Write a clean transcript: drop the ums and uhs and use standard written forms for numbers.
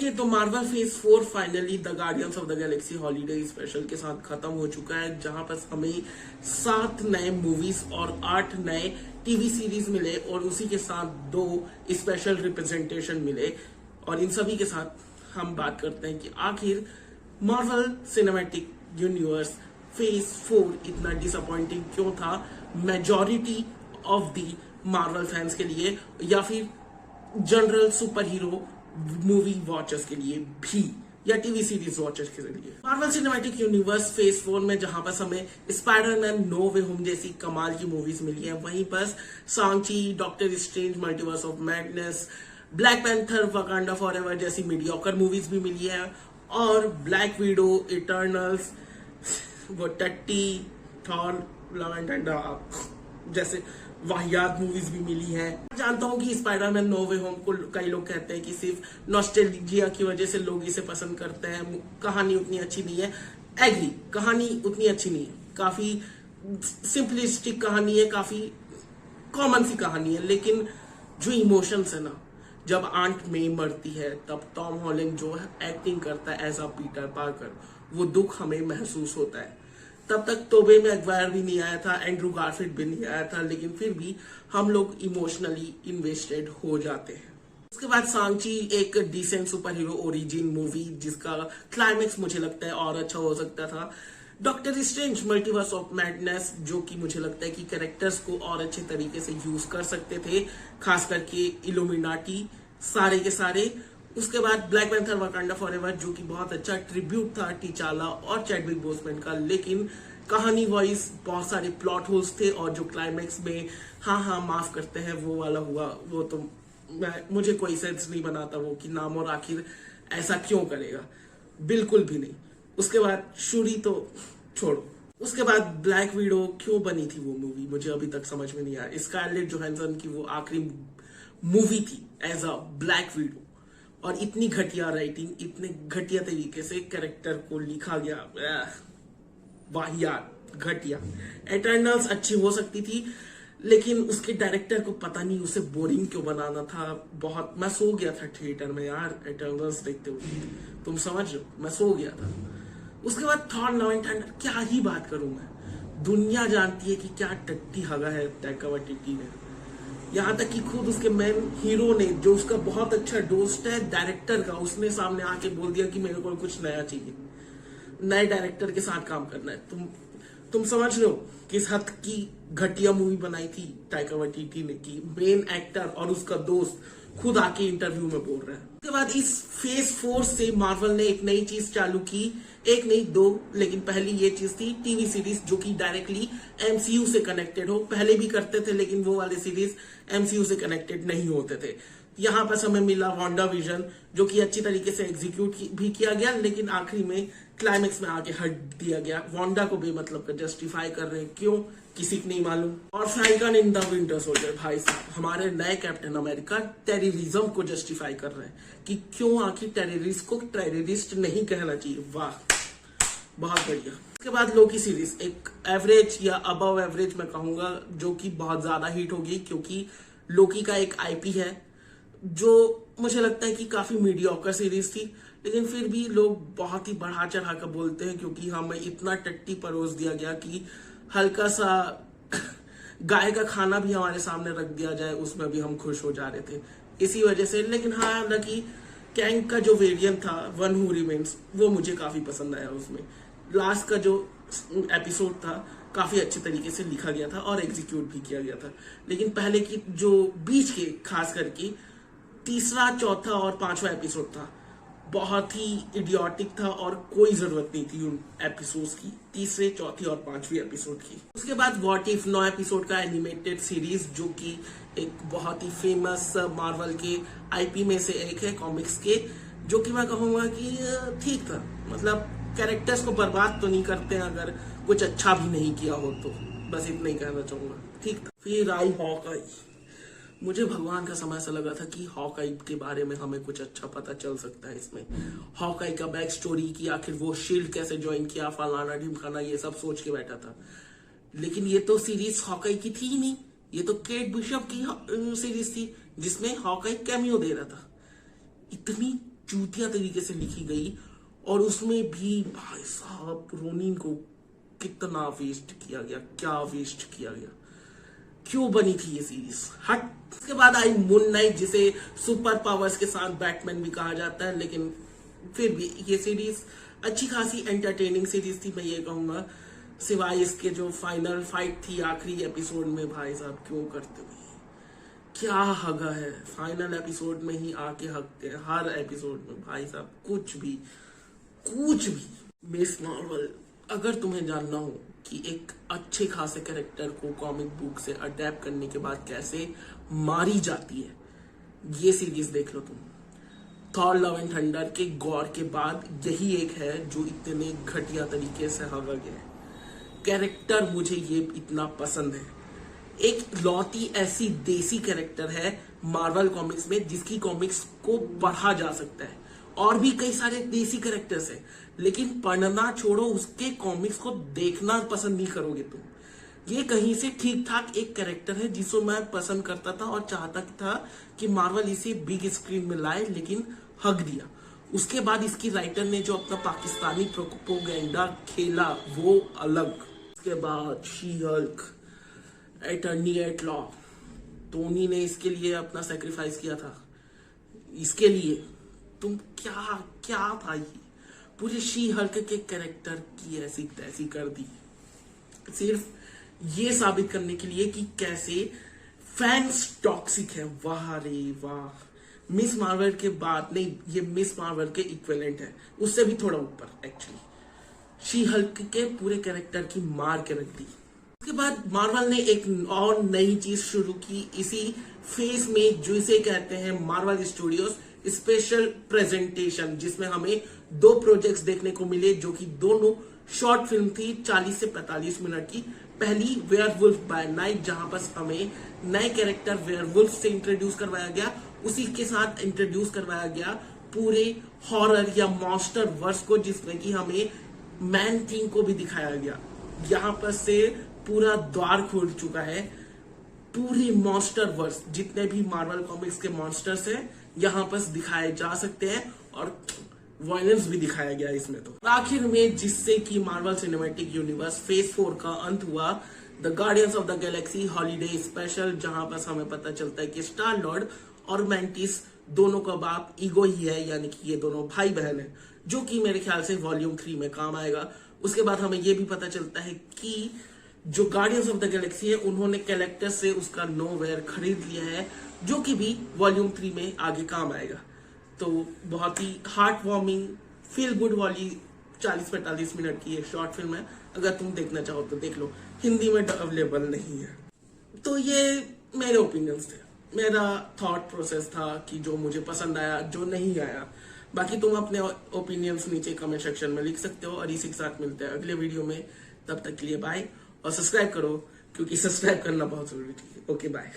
Okay, तो Marvel phase 4 finally the guardians of the Galaxy holiday special के साथ खत्म हो चुका है, जहां पर हमें 7 नए मूवीज और 8 नए टीवी सीरीज मिले और उसी के साथ 2 स्पेशल रिप्रेजेंटेशन मिले। और इन सभी के साथ हम बात करते हैं कि आखिर मार्वल सिनेमैटिक यूनिवर्स फेज 4 इतना डिसअपॉइंटिंग क्यों था majority of the Marvel fans के लिए, या फिर general super hero movie watchers के लिए भी, या टीवी सीरीज वॉचर्स के लिए। मार्वल सिनेमैटिक यूनिवर्स फेज 4 में जहां पर हमें स्पाइडरमैन नो वे होम जैसी कमाल की मूवीज मिली है, वहीं पर Sanchi, doctor Strange Multiverse of madness, black panther Wakanda forever जैसी मीडियोकर मूवीज भी मिली है, और ब्लैक विडो, इटर्नल्स, वो टट्टी, थॉर, लव एंड थंडर जैसे वाहियात मूवीज भी मिली है। जानता हूं कि स्पाइडरमैन नो वे होम को कई लोग कहते हैं कि सिर्फ नॉस्टैल्जिया की वजह से लोग इसे पसंद करते हैं, कहानी उतनी अच्छी नहीं है। एग्री, कहानी उतनी अच्छी नहीं है, काफी सिंपलिस्टिक कहानी है, काफी कॉमन सी कहानी है, लेकिन जो इमोशंस है ना, जब आंट मे मरती है तब टॉम हॉलैंड जो एक्टिंग करता है एज अ पीटर पार्कर, वो दुख हमें महसूस होता है। तब तक टोबे मैगवायर भी नहीं आया था, एंड्रू गारफील्ड भी नहीं आया था, लेकिन फिर भी हम लोग इमोशनली इन्वेस्टेड हो जाते हैं। उसके बाद सांची एक decent superhero origin movie, जिसका क्लाइमेक्स मुझे लगता है और अच्छा हो सकता था। Doctor Strange Multiverse of Madness, जो कि मुझे लगता है कि कैरेक्टर्स को और अच्छे तरीके से यूज कर सकते थे, खास करके इल्यूमिनाटी सारे के सारे। उसके बाद ब्लैक पैंथर वकांडा फॉरएवर, जो कि बहुत अच्छा ट्रिब्यूट था टीचाला और चैडविक बोसमैन का, लेकिन कहानी वाइज बहुत सारे प्लॉट होल्स थे, और जो क्लाइमेक्स में हाँ माफ करते हैं वो वाला हुआ, वो तो मुझे कोई सेंस नहीं बनाता वो कि नाम और आखिर ऐसा क्यों करेगा, बिल्कुल भी नहीं। उसके बाद शूरी तो छोड़ो। उसके बाद ब्लैक विडो क्यों बनी थी वो मूवी, मुझे अभी तक समझ में नहीं आया। स्कारलेट जोहानसन की वो आखिरी मूवी थी एज अ ब्लैक विडो, और इतनी घटिया राइटिंग, इतने घटिया तरीके से कैरेक्टर को लिखा गया, वाहियात, घटिया। एटर्नल्स अच्छी हो सकती थी, लेकिन उसके डायरेक्टर को पता नहीं उसे बोरिंग क्यों बनाना था। बहुत मैं सो गया था थिएटर में यार एटर्नल्स देखते हुए, तुम समझ लो, मैं सो गया था। उसके बाद थॉर लव एंड थंडर, क्या ही बात करूं मैं, दुनिया जानती है कि क्या टट्टी हगा है टैका वाइटिटी ने। यहाँ तक कि खुद उसके मेन हीरो ने, जो उसका बहुत अच्छा दोस्त है डायरेक्टर का, उसने सामने आके बोल दिया कि मेरे को कुछ नया चाहिए, नए डायरेक्टर के साथ काम करना है। तुम समझ लो किस हद की घटिया मूवी बनाई थी टाइका वाइटिटी ने, कि मेन एक्टर और उसका दोस्त खुद आके इंटरव्यू में बोल रहा है। उसके बाद इस फेज 4 से मार्वल ने एक नई चीज चालू की, एक नहीं 2, लेकिन पहली ये चीज थी टीवी सीरीज जो कि डायरेक्टली एमसीयू से कनेक्टेड हो। पहले भी करते थे, लेकिन वो वाले सीरीज एमसीयू से कनेक्टेड नहीं होते थे। यहाँ पर हमें मिला वांडा विजन, जो कि अच्छी तरीके से एग्जीक्यूट भी किया गया, लेकिन आखिरी में क्लाइमेक्स में आके हट दिया गया। वांडा को बेमतलब का जस्टिफाई कर रहे हैं, क्यों किसी को नहीं मालूम। और फ्रैंकन इन द विंटर सोल्जर, भाई साहब हमारे नए कैप्टन अमेरिका टेररिज्म को जस्टिफाई कर रहे हैं कि क्यों आखिर टेररिस्ट को टेररिस्ट नहीं कहना चाहिए। वाह, बहुत बढ़िया। उसके बाद लोकी सीरीज एक एवरेज या अबव एवरेज मैं कहूंगा, जो कि बहुत ज्यादा हिट होगी, क्योंकि लोकी का एक आईपी है जो मुझे लगता है कि काफी मीडियोकर सीरीज थी, लेकिन फिर भी लोग बहुत ही बढ़ा चढ़ा कर बोलते हैं, क्योंकि हमें इतना टट्टी परोस दिया गया कि हल्का सा गाय का खाना भी हमारे सामने रख दिया जाए, उसमें भी हम खुश हो जा रहे थे इसी वजह से। लेकिन हाँ, हालांकि कैंग का जो वेरिएंट था वन हू रिमेन्स, वो मुझे काफी पसंद आया। उसमें लास्ट का जो एपिसोड था काफी अच्छे तरीके से लिखा गया था और एग्जीक्यूट भी किया गया था, लेकिन पहले की जो बीच के खास करके तीसरा, चौथा और 5वां एपिसोड था बहुत ही इडियोटिक था, और कोई जरूरत नहीं थी उन एपिसोड्स की, तीसरे, चौथी और 5वीं एपिसोड की। उसके बाद व्हाट इफ 9 एपिसोड का एनिमेटेड सीरीज, जो कि एक बहुत ही फेमस मार्वल के आईपी में से एक है कॉमिक्स के, जो कि मैं कहूंगा कि ठीक था। मतलब कैरेक्टर्स को बर्बाद तो नहीं करते हैं, अगर कुछ अच्छा भी नहीं किया हो तो, बस इतना ही कहना चाहूंगा, ठीक था। फिर आई हॉकाई, मुझे भगवान का समय ऐसा लगा था कि हॉकाई के बारे में हमें कुछ अच्छा पता चल सकता है इसमें। हॉकाई का बैक स्टोरी की, आखिर वो शील्ड कैसे ज्वाइन किया, फलाना ढिमकाना, ये सब सोच के बैठा था। लेकिन ये तो सीरीज हॉकाई की थी ही नहीं, ये तो केट बिशप की सीरीज थी जिसमें हॉकाई कैमियो दे रहा था। इतनी चूतिया तरीके से लिखी गई, और उसमें भी भाई साहब रोनिन को कितना वेस्ट किया गया, क्या वेस्ट किया गया, क्यों बनी थी ये सीरीज। हट। उसके बाद आई मून नाइट, जिसे सुपर पावर्स के साथ बैटमैन भी कहा जाता है, लेकिन फिर भी ये सीरीज अच्छी खासी एंटरटेनिंग सीरीज थी, मैं ये कहूंगा। सिवाय इसके जो फाइनल फाइट थी आखिरी एपिसोड में, भाई साहब क्यों करते हुए, क्या हगा है, फाइनल एपिसोड में ही आके हकते हैं हर एपिसोड में, भाई साहब कुछ भी। मिस मार्वल, अगर तुम्हें जानना हो कि एक अच्छे खासे कैरेक्टर को कॉमिक बुक से अडेप्ट करने के बाद कैसे मारी जाती है, ये सीरीज देख लो तुम। थॉर लव एंड थंडर के गॉर के बाद यही एक है जो इतने घटिया तरीके से हगा गया है। कैरेक्टर मुझे ये इतना पसंद है, एक लौती ऐसी देसी कैरेक्टर है मार्वल कॉमिक्स में जिसकी कॉमिक्स को पढ़ा जा सकता है। और भी कई सारे देसी कैरेक्टर्स हैं, लेकिन पढ़ना छोड़ो, उसके कॉमिक्स को देखना पसंद नहीं करोगे तुम। ये कहीं से ठीक ठाक एक कैरेक्टर है जिसको मैं पसंद करता था और चाहता था कि मार्वल इसे बिग स्क्रीन में लाए, लेकिन हक दिया। उसके बाद इसकी राइटर ने जो अपना पाकिस्तानी प्रोपेगेंडा खेला वो अलग। उसके बाद She Hulk, attorney at law, Tony ने इसके लिए अपना सेक्रीफाइस किया था। इसके लिए तुम क्या था ये, पूरे शी हल्क के कैरेक्टर की ऐसी तैसी कर दी, सिर्फ ये साबित करने के लिए कि कैसे फैंस टॉक्सिक है। वाह रे वाह। मिस मार्वल के बाद नहीं, ये मिस मार्वल के इक्विवेलेंट है, उससे भी थोड़ा ऊपर एक्चुअली। शी हल्क के पूरे कैरेक्टर की मार के रख दी। उसके बाद मार्वल ने एक और नई चीज शुरू की इसी फेज में, जो इसे कहते हैं मार्वल स्टूडियोज स्पेशल प्रेजेंटेशन, जिसमें हमें 2 प्रोजेक्ट्स देखने को मिले जो कि दोनों शॉर्ट फिल्म थी 40 से 45 मिनट की। पहली वेयरवुल्फ बाय नाइट, जहां पर हमें नए कैरेक्टर वेयरवुल्फ से इंट्रोड्यूस करवाया गया, उसी के साथ इंट्रोड्यूस करवाया गया पूरे हॉरर या मॉन्स्टर वर्स को, जिसमें कि हमें मैन थिंग को भी दिखाया गया। यहाँ पर से पूरा द्वार खुल चुका है, पूरी मॉन्स्टर वर्स, जितने भी मार्वल कॉमिक्स के मॉन्स्टर्स हैं यहाँ पर दिखाए जा सकते हैं, और वायलेंस भी दिखाया गया इसमें। तो आखिर में जिससे कि मार्वल सिनेमैटिक यूनिवर्स फेज 4 का अंत हुआ, the guardians of the Galaxy holiday special, जहां पर हमें पता चलता है कि स्टार लॉर्ड और मैंटिस दोनों का बाप ईगो ही है, यानी कि ये दोनों भाई बहन है, जो कि मेरे ख्याल से वॉल्यूम 3 में काम आएगा। उसके बाद हमें ये भी पता चलता है कि जो गार्डियंस ऑफ द गैलेक्सी है उन्होंने कैलेक्टर से उसका नोवेयर खरीद लिया है, जो कि भी वॉल्यूम 3 में आगे काम आएगा। तो बहुत ही हार्ट वार्मिंग फील गुड वाली 40-45 मिनट की एक शॉर्ट फिल्म है, अगर तुम देखना चाहो तो देख लो, हिंदी में अवेलेबल नहीं है। तो ये मेरे ओपिनियंस थे, मेरा थॉट प्रोसेस था कि जो मुझे पसंद आया, जो नहीं आया। बाकी तुम अपने ओपिनियंस नीचे कमेंट सेक्शन में लिख सकते हो, और इसी के साथ मिलते हैं अगले वीडियो में। तब तक के लिए बाय, और सब्सक्राइब करो, क्योंकि सब्सक्राइब करना बहुत जरूरी है। Okay bye.